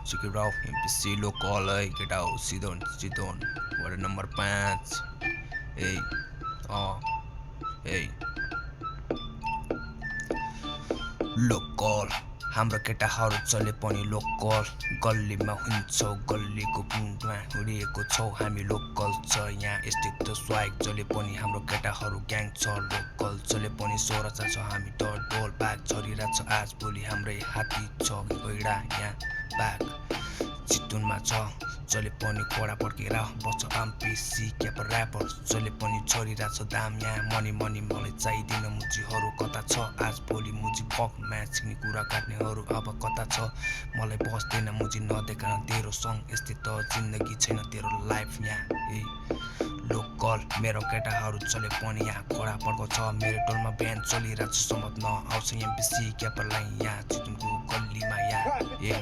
Check it out, MPC local, get out, sit on. Word number 5. Hey, oh, hey, local हाम्रो केटाहरू चले पनि local गल्लीमा हुन्छौ गल्लीको पुङमा हुरिएको छौ हामी लोकल छ यहाँ स्थित स्वाइक जले पनि हाम्रो केटाहरू ग्याङ छ लोकल जले पनि सोरचा छ हामी डर डोल बाग झरिरा छ आज भोलि हाम्रै हात्ती छ गैडा यहाँ बाग चितुनमा छ जले पनि कोडा पड्केर बस्छ एमपीसी क्याप ऱ्यापर जले पनि छरिरा छ दाम यहाँ मनी मनी मलाई चाहिँदैन मुजीहरू कता छ आज भोलि मुजी फक म्याच नि कुरा काट्नेहरू अब कता छ मलाई बस्दैन मुजी नदेखान तेरो सङ यस्तै त जिन्दगी छैन तेरो लाइफ यहाँ ए लोकल मेरो केटाहरू चले पनि यहाँ खोडा पड्को छ मेरो टोलमा बिहान चलिरहेको छ सम्मत नआउँछ एमपीसी क्यापरलाई यहाँ चितुनको गल्लीमा यहाँ ए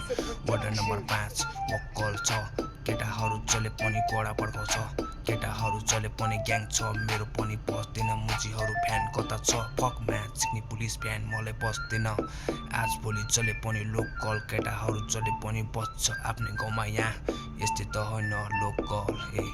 वार्ड नम्बर 5 मक्कल छ केटाहरू चले पनि कोडा पड्काउँछ केटाहरू चले पनि ग्याङ छ मेरो पनि बस्दैन मुजीहरू फ्यान कता छ फक म्याच सिक्ने पुलिस फ्यान मलाई बस्दैन आज भोलि चले पनि लोकल केटाहरू चले पनि बस्छ आफ्नै गाउँमा यहाँ यस्तै त होइन लोकल ए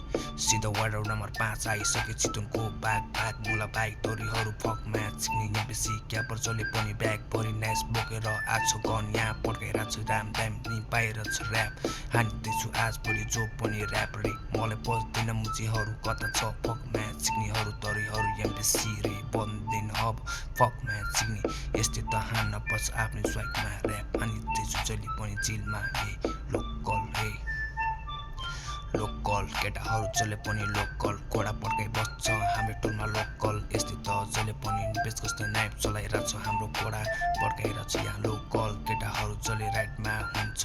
सिधा वार्ड नम्बर 5 आइसके चितुनको बाग बाग मुला बाइक तोरीहरू फक म्याच सिक्ने बेसी क्यापर चले पनि ब्याग भरि नाइस बोकेर आज गन यहाँ पड्काइरहेको छु राम दाम नि बाहिर छ ऱ्याप हान्दैछु आज भोलि जो पनि ऱ्याप रे मलाई बस्दैन मुजीहरू कता छ फक म्याच सिक्नेहरू तरीहरू एमपीसी रे बन्दैन अब फक म्याच सिक्ने यस्तै त हान्न पर्छ आफ्नै स्वाइकमा ऱ्याप हानिँदैछु जहिले पनि जिलमा ए लोकल ए लोकल केटाहरू जसले पनि लोकल कोडा पड्काइ बस्छ हाम्रो टोलमा लोकल यस्तै त जसले पनि बेच कस्तो नाइफ चलाइरहेको छ हाम्रो कोडा पड्काइरहेको छ यहाँ लोकल केटाहरू जसले राइटमा हुन्छ